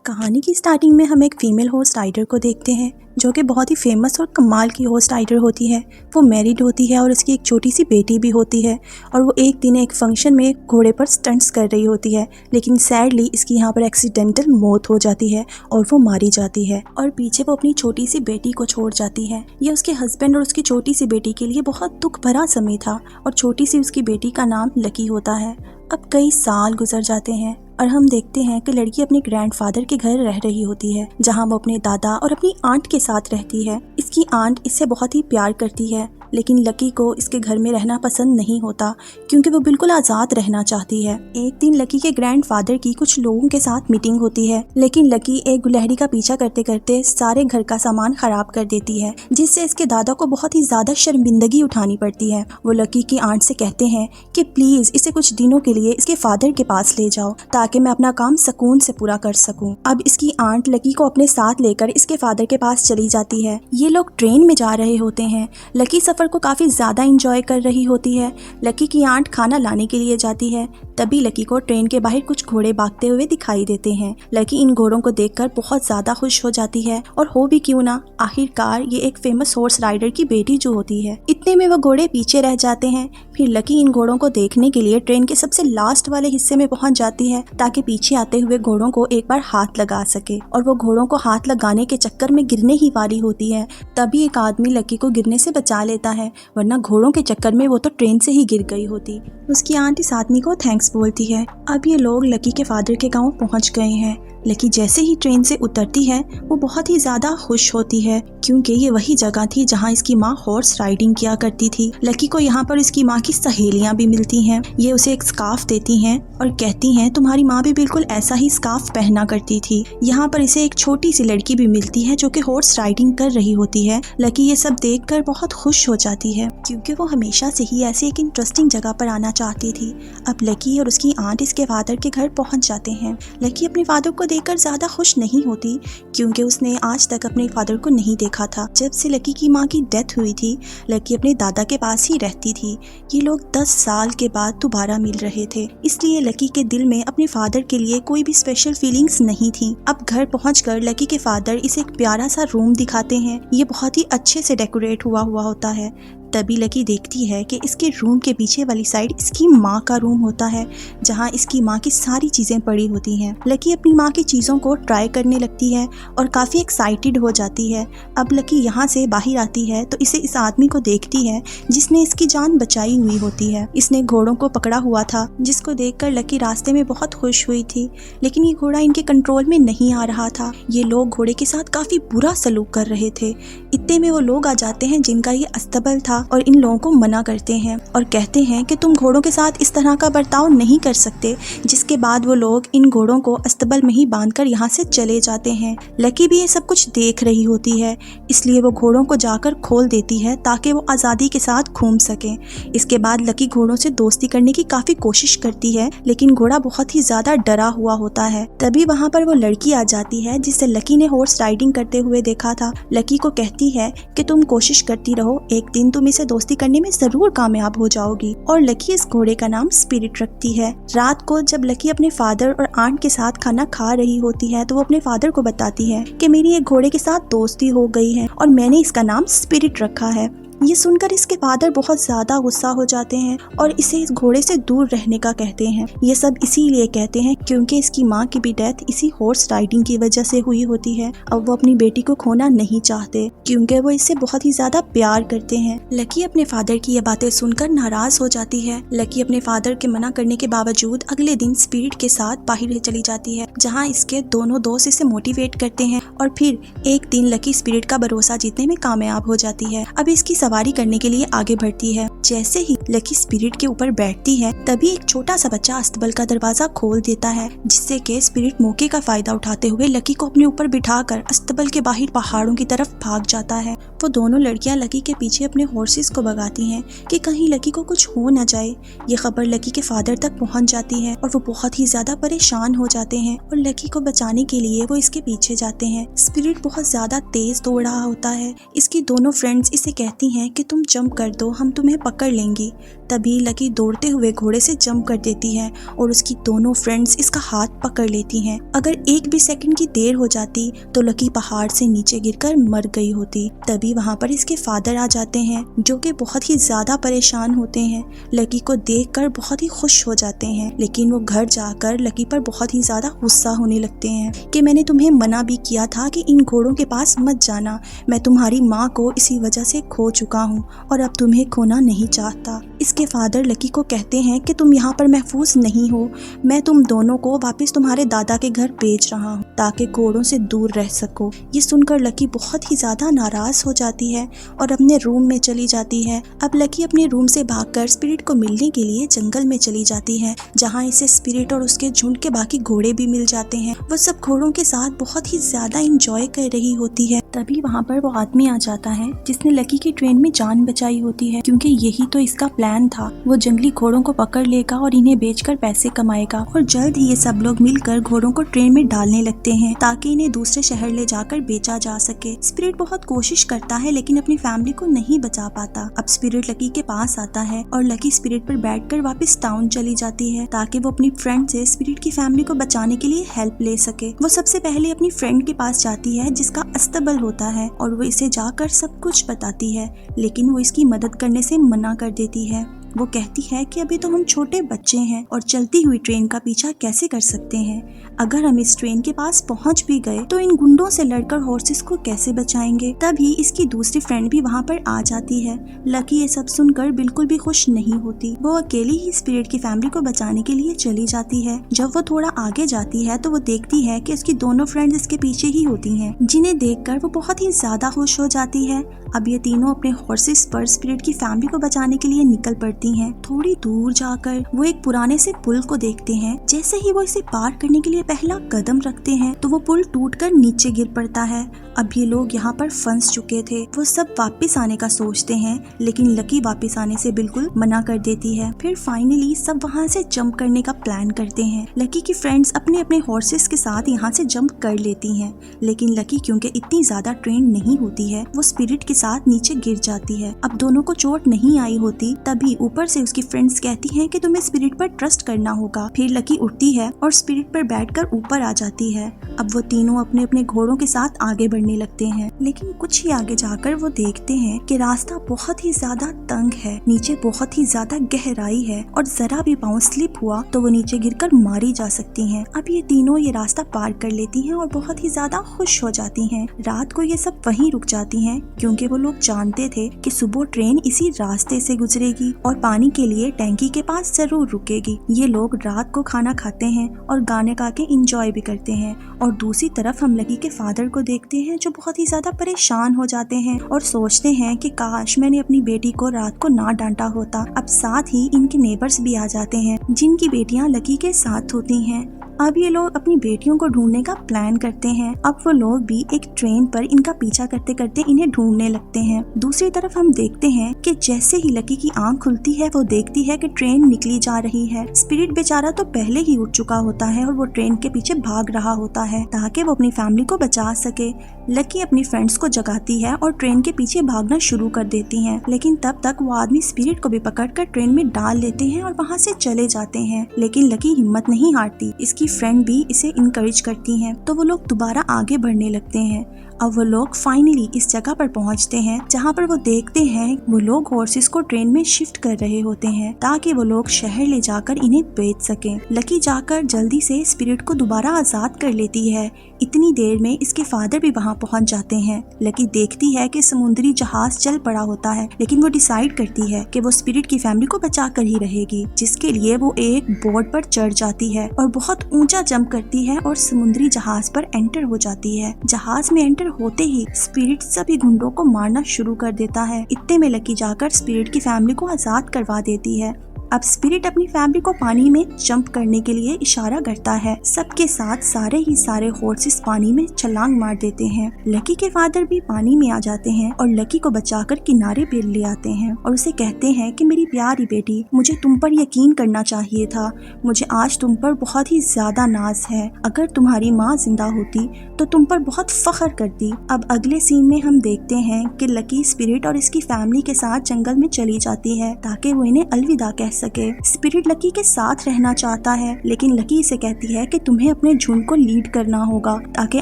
कहानी की स्टार्टिंग में हम एक फीमेल हॉर्स राइडर को देखते हैं जो कि बहुत ही फेमस और कमाल की हॉर्स राइडर होती है। वो मैरिड होती है और उसकी एक छोटी सी बेटी भी होती है और वो एक दिन एक फंक्शन में घोड़े पर स्टंट्स कर रही होती है, लेकिन सैडली इसकी यहाँ पर एक्सीडेंटल मौत हो जाती है और वो मारी जाती है और पीछे वो अपनी छोटी सी बेटी को छोड़ जाती है। ये उसके हस्बैंड और उसकी छोटी सी बेटी के लिए बहुत दुख भरा समय था और छोटी सी उसकी बेटी का नाम लकी होता है। अब कई साल गुजर जाते हैं और हम देखते हैं कि लड़की अपने ग्रैंडफादर के घर रह रही होती है, जहां वो अपने दादा और अपनी आंट के साथ रहती है। इसकी आंट इससे बहुत ही प्यार करती है, लेकिन लकी को इसके घर में रहना पसंद नहीं होता क्योंकि वो बिल्कुल आज़ाद रहना चाहती है। एक दिन लकी के ग्रैंडफादर की कुछ लोगों के साथ मीटिंग होती है, लेकिन लकी एक गुलहरी का पीछा करते करते सारे घर का सामान खराब कर देती है, जिससे इसके दादा को बहुत ही ज्यादा शर्मिंदगी उठानी पड़ती है। वो लकी की आंट से कहते हैं कि प्लीज इसे कुछ दिनों के लिए इसके फादर के पास ले जाओ ताकि मैं अपना काम सुकून से पूरा कर सकूं। अब इसकी आंट लकी को अपने साथ लेकर इसके फादर के पास चली जाती है। ये लोग ट्रेन में जा रहे होते हैं। लकी सफर को काफी ज्यादा एंजॉय कर रही होती है। लकी की आंट खाना लाने के लिए जाती है, तभी लकी को ट्रेन के बाहर कुछ घोड़े भागते हुए दिखाई देते हैं। लकी इन घोड़ों को देखकर बहुत ज्यादा खुश हो जाती है और हो भी क्यों ना, आखिरकार ये एक फेमस हॉर्स राइडर की बेटी जो होती है। इतने में वो घोड़े पीछे रह जाते हैं। फिर लकी इन घोड़ों को देखने के लिए ट्रेन के सबसे लास्ट वाले हिस्से में पहुंच जाती है ताकि पीछे आते हुए घोड़ों को एक बार हाथ लगा सके, और वो घोड़ों को हाथ लगाने के चक्कर में गिरने ही वाली होती है। तभी एक आदमी लकी को गिरने से बचा लेता है, वरना घोड़ों के चक्कर में वो तो ट्रेन से ही गिर गई होती। उसकी आंटी इस आदमी को थैंक्स बोलती है। अब ये लोग लकी के फादर के गांव पहुंच गए हैं। लकी जैसे ही ट्रेन से उतरती है वो बहुत ही ज्यादा खुश होती है क्योंकि ये वही जगह थी जहां इसकी माँ हॉर्स राइडिंग किया करती थी। लकी को यहाँ पर इसकी माँ की सहेलियां भी मिलती हैं। ये उसे एक स्कार्फ देती हैं और कहती हैं तुम्हारी माँ भी बिल्कुल ऐसा ही स्कार्फ पहना करती थी। यहाँ पर इसे एक छोटी सी लड़की भी मिलती है जो कि हॉर्स राइडिंग कर रही होती है। लकी ये सब देखकर बहुत खुश हो जाती है क्योंकि वो हमेशा से ही ऐसी एक इंटरेस्टिंग जगह पर आना चाहती थी। अब लकी और उसकी आंट इसके फादर के घर पहुंच जाते हैं। लकी अपने फादर को देखकर ज्यादा खुश नहीं होती क्योंकि उसने आज तक अपने फादर को नहीं देखा था। जब से लकी की माँ की डेथ हुई थी, लकी अपने दादा के पास ही रहती थी। ये लोग 10 साल के बाद दोबारा मिल रहे थे, इसलिए लकी के दिल में अपने फादर के लिए कोई भी स्पेशल फीलिंग्स नहीं थी। अब घर पहुंचकर लकी के फादर इसे एक प्यारा सा रूम दिखाते हैं। ये बहुत ही अच्छे से डेकोरेट हुआ होता है। तभी लकी देखती है कि इसके रूम के पीछे वाली साइड इसकी माँ का रूम होता है, जहाँ इसकी माँ की सारी चीज़ें पड़ी होती हैं। लकी अपनी माँ की चीज़ों को ट्राई करने लगती है और काफ़ी एक्साइटेड हो जाती है। अब लकी यहाँ से बाहर आती है तो इसे इस आदमी को देखती है जिसने इसकी जान बचाई हुई होती है। इसने घोड़ों को पकड़ा हुआ था, जिसको देखकर लकी रास्ते में बहुत खुश हुई थी, लेकिन ये घोड़ा इनके कंट्रोल में नहीं आ रहा था। ये लोग घोड़े के साथ काफ़ी बुरा सलूक कर रहे थे। इतने में वो लोग आ जाते हैं जिनका ये अस्तबल था और इन लोगों को मना करते हैं और कहते हैं कि तुम घोड़ों के साथ इस तरह का बर्ताव नहीं कर सकते, जिसके बाद वो लोग इन घोड़ों को अस्तबल में ही बांधकर यहाँ से चले जाते हैं। लकी भी ये सब कुछ देख रही होती है, इसलिए वो घोड़ों को जाकर खोल देती है ताकि वो आज़ादी के साथ घूम सके। इसके बाद लकी घोड़ों से दोस्ती करने की काफ़ी कोशिश करती है, लेकिन घोड़ा बहुत ही ज़्यादा डरा हुआ होता है। तभी वहाँ पर वो लड़की आ जाती है जिससे लकी ने हॉर्स राइडिंग करते हुए देखा था। लकी को कहती है कि तुम कोशिश करती रहो, एक दिन तुम इसे दोस्ती करने में जरूर कामयाब हो जाओगी। और लकी इस घोड़े का नाम स्पिरिट रखती है। रात को जब लकी अपने फादर और आंट के साथ खाना खा रही होती है तो वो अपने फादर को बताती है कि मेरी एक घोड़े के साथ दोस्ती हो गई है और मैंने इसका नाम स्पिरिट रखा है। ये सुनकर इसके फादर बहुत ज्यादा गुस्सा हो जाते हैं और इसे इस घोड़े से दूर रहने का कहते हैं। ये सब इसीलिए कहते हैं क्योंकि इसकी माँ की भी डेथ इसी हॉर्स राइडिंग की वजह से हुई होती है। अब वो अपनी बेटी को खोना नहीं चाहते क्योंकि वो इससे बहुत ही ज्यादा प्यार करते हैं। लकी अपने फादर की ये बातें सुनकर नाराज हो जाती है। लकी अपने फादर के मना करने के बावजूद अगले दिन स्पिरिट के साथ बाहर चली जाती है, जहाँ इसके दोनों दोस्त इसे मोटिवेट करते हैं और फिर एक दिन लकी स्पिरिट का भरोसा जीतने में कामयाब हो जाती है। अब इसकी सवारी करने के लिए आगे बढ़ती है। जैसे ही लकी स्पिरिट के ऊपर बैठती है तभी एक छोटा सा बच्चा अस्तबल का दरवाजा खोल देता है, जिससे कि स्पिरिट मौके का फायदा उठाते हुए लकी को अपने ऊपर बिठाकर अस्तबल के बाहर पहाड़ों की तरफ भाग जाता है। वो दोनों लड़कियां लकी के पीछे अपने हॉर्सेस को भगाती हैं कि कहीं लकी को कुछ हो न जाए। ये खबर लकी के फादर तक पहुंच जाती है और वो बहुत ही ज्यादा परेशान हो जाते हैं और लकी को बचाने के लिए वो इसके पीछे जाते हैं। स्पिरिट बहुत ज्यादा तेज दौड़ रहा होता है। इसकी दोनों फ्रेंड्स इसे कहती हैं कि तुम जंप कर दो, हम तुम्हें पकड़ लेंगी। तभी लकी दौड़ते हुए घोड़े से जंप कर देती है और उसकी दोनों फ्रेंड्स इसका हाथ पकड़ लेती हैं। अगर एक भी सेकंड की देर हो जाती तो लकी पहाड़ से नीचे गिरकर मर गई होती। तभी वहाँ पर इसके फादर आ जाते हैं जो कि बहुत ही ज्यादा परेशान होते हैं। लकी को देखकर बहुत ही खुश हो जाते हैं, लेकिन वो घर जाकर लकी पर बहुत ही ज्यादा गुस्सा होने लगते हैं कि मैंने तुम्हें मना भी किया था कि इन घोड़ों के पास मत जाना। मैं तुम्हारी माँ को इसी वजह से खो चुका हूँ और अब तुम्हें खोना नहीं चाहता। इसके फादर लकी को कहते हैं कि तुम यहाँ पर महफूज नहीं हो, मैं तुम दोनों को वापस तुम्हारे दादा के घर भेज रहा हूँ ताकि घोड़ों से दूर रह सको। ये सुनकर लकी बहुत ही ज्यादा नाराज हो जाती है और अपने रूम में चली जाती है। अब लकी अपने रूम से भागकर स्पिरिट को मिलने के लिए जंगल में चली जाती है, जहाँ इसे स्पिरिट और उसके झुंड के बाकी घोड़े भी मिल जाते हैं। वो सब घोड़ों के साथ बहुत ही ज्यादा इंजॉय कर रही होती है। तभी वहाँ पर वो आदमी आ जाता है जिसने लकी की ट्रेन में जान बचाई होती है, क्योंकि यही तो इसका प्लान था। वो जंगली घोड़ों को पकड़ लेगा और इन्हें बेचकर पैसे कमाएगा और जल्द ही ये सब लोग मिलकर घोड़ों को ट्रेन में डालने लगते हैं ताकि इन्हें दूसरे शहर ले जाकर बेचा जा सके। स्पिरिट बहुत कोशिश करता है लेकिन अपनी फैमिली को नहीं बचा पाता। अब स्पिरिट लकी के पास आता है और लकी स्पिरिट पर बैठकर वापस टाउन चली जाती है ताकि वो अपनी फ्रेंड से स्पिरिट की फैमिली को बचाने के लिए हेल्प ले सके। वो सबसे पहले अपनी फ्रेंड के पास जाती है जिसका अस्तबल होता है और वो इसे जाकर सब कुछ बताती है, लेकिन वो इसकी मदद करने से मना कर देती है। वो कहती है कि अभी तो हम छोटे बच्चे हैं और चलती हुई ट्रेन का पीछा कैसे कर सकते हैं। अगर हम इस ट्रेन के पास पहुंच भी गए तो इन गुंडों से लड़कर हॉर्सेस को कैसे बचाएंगे। तभी इसकी दूसरी फ्रेंड भी वहाँ पर आ जाती है। लकी ये सब सुनकर बिल्कुल भी खुश नहीं होती। वो अकेली ही स्पिरिट की फैमिली को बचाने के लिए चली जाती है। जब वो थोड़ा आगे जाती है तो वो देखती है कि उसकी दोनों फ्रेंड्स इसके पीछे ही होती हैं, जिन्हें देखकर वो बहुत ही ज्यादा खुश हो जाती है। अब ये तीनों अपने हॉर्सेस पर स्पिरिट की फैमिली को बचाने के लिए निकल पड़ती हैं। थोड़ी दूर जाकर वो एक पुराने से पुल को देखते हैं। जैसे ही वो इसे पार करने के लिए पहला कदम रखते हैं तो वो पुल टूटकर नीचे गिर पड़ता है। अब ये लोग यहाँ पर फंस चुके थे। वो सब वापस आने का सोचते हैं, लेकिन लकी वापस आने से बिल्कुल मना कर देती है। फिर फाइनली सब वहाँ से जंप करने का प्लान करते हैं। लकी की फ्रेंड्स अपने अपने हॉर्सेस के साथ यहाँ से जंप कर लेती हैं, लेकिन लकी क्योंकि इतनी ज्यादा ट्रेन नहीं होती है, वो स्पिरिट के साथ नीचे गिर जाती है। अब दोनों को चोट नहीं आई होती, तभी ऊपर से उसकी फ्रेंड्स कहती हैं कि तुम्हें स्पिरिट पर ट्रस्ट करना होगा। फिर लकी उठती है और स्पिरिट पर बैठकर ऊपर आ जाती है। अब वो तीनों अपने अपने घोड़ों के साथ आगे बढ़ने लगते हैं, लेकिन कुछ ही आगे जाकर वो देखते हैं कि रास्ता बहुत ही ज्यादा तंग है, नीचे बहुत ही ज्यादा गहराई है और जरा भी पाँव स्लिप हुआ तो वो नीचे गिरकर मारी जा सकती हैं। अब ये तीनों ये रास्ता पार कर लेती हैं और बहुत ही ज्यादा खुश हो जाती हैं। रात को ये सब वहीं रुक जाती हैं क्योंकि वो लोग जानते थे कि सुबह ट्रेन इसी रास्ते से गुजरेगी और पानी के लिए टैंकी के पास जरूर रुकेगी। ये लोग रात को खाना खाते हैं और गाने गा के इंजॉय भी करते हैं। और दूसरी तरफ हम लकी के फादर को देखते हैं जो बहुत ही ज्यादा परेशान हो जाते हैं और सोचते हैं कि काश मैंने अपनी बेटी को रात को ना डांटा होता। अब साथ ही इनके नेबर्स भी आ जाते हैं जिनकी बेटियां लकी के साथ होती हैं। अब ये लोग अपनी बेटियों को ढूंढने का प्लान करते हैं। अब वो लोग भी एक ट्रेन पर इनका पीछा करते करते इन्हें ढूंढने लगते हैं। दूसरी तरफ हम देखते हैं कि जैसे ही लकी की आंख खुलती है वो देखती है कि ट्रेन निकली जा रही है। स्पिरिट बेचारा तो पहले ही उठ चुका होता है और वो ट्रेन के पीछे भाग रहा होता है ताकि वो अपनी फैमिली को बचा सके। लकी अपनी फ्रेंड्स को जगाती है और ट्रेन के पीछे भागना शुरू कर देती है, लेकिन तब तक वो आदमी स्पिरिट को भी पकड़कर ट्रेन में डाल लेते हैं और वहाँ से चले जाते हैं। लेकिन लकी हिम्मत नहीं हारती, इसकी फ्रेंड भी इसे इनकरेज करती हैं, तो वो लोग दोबारा आगे बढ़ने लगते हैं। अब वो लोग फाइनली इस जगह पर पहुंचते हैं जहां पर वो देखते हैं वो लोग हॉर्सेस को ट्रेन में शिफ्ट कर रहे होते हैं ताकि वो लोग शहर ले जाकर इन्हें बेच सकें। लकी जाकर जल्दी से स्पिरिट को दोबारा आजाद कर लेती है। इतनी देर में इसके फादर भी वहां पहुंच जाते हैं। लकी देखती है कि समुद्री जहाज चल पड़ा होता है, लेकिन वो डिसाइड करती है कि वो स्पिरिट की फैमिली को बचा कर ही रहेगी, जिसके लिए वो एक बोट पर चढ़ जाती है और बहुत ऊंचा जंप करती है और समुद्री जहाज पर एंटर हो जाती है। जहाज में एंटर होते ही स्पिरिट सभी गुंडों को मारना शुरू कर देता है। इतने में लकी जाकर स्पिरिट की फैमिली को आजाद करवा देती है। अब स्पिरिट अपनी फैमिली को पानी में जंप करने के लिए इशारा करता है। सबके साथ सारे हॉर्सेस पानी में छलांग मार देते हैं। लकी के फादर भी पानी में आ जाते हैं और लकी को बचाकर किनारे पे ले आते हैं और उसे कहते हैं कि मेरी प्यारी बेटी, मुझे तुम पर यकीन करना चाहिए था। मुझे आज तुम पर बहुत ही ज्यादा नाज है। अगर तुम्हारी माँ जिंदा होती तो तुम पर बहुत फख्र करती। अब अगले सीन में हम देखते हैं कि लकी स्पिरिट और इसकी फैमिली के साथ जंगल में चली जाती है ताकि वो इन्हें अलविदा कह सके। स्पिरिट लकी के साथ रहना चाहता है, लेकिन लकी इसे कहती है कि तुम्हें अपने झुंड को लीड करना होगा ताकि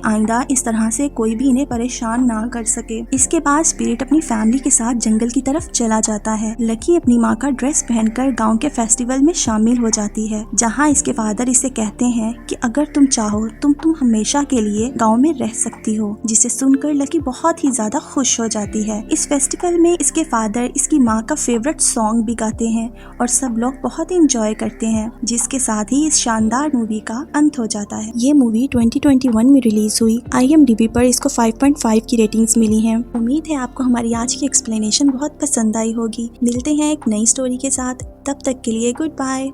आइंदा इस तरह से कोई भी इन्हें परेशान ना कर सके। इसके बाद स्पिरिट अपनी फैमिली के साथ जंगल की तरफ चला जाता है। लकी अपनी माँ का ड्रेस पहनकर गाँव के फेस्टिवल में शामिल हो जाती है, जहाँ इसके फादर इसे कहते हैं कि अगर तुम चाहो तुम हमेशा के लिए गाँव में रह सकती हो, जिसे सुनकर लकी बहुत ही ज्यादा खुश हो जाती है। इस फेस्टिवल में इसके फादर इसकी माँ का फेवरेट सॉन्ग भी गाते हैं और सब लोग बहुत एंजॉय करते हैं, जिसके साथ ही इस शानदार मूवी का अंत हो जाता है। ये मूवी 2021 में रिलीज हुई। IMDb पर इसको 5.5 की रेटिंग्स मिली हैं। उम्मीद है आपको हमारी आज की एक्सप्लेनेशन बहुत पसंद आई होगी। मिलते हैं एक नई स्टोरी के साथ, तब तक के लिए गुड बाय।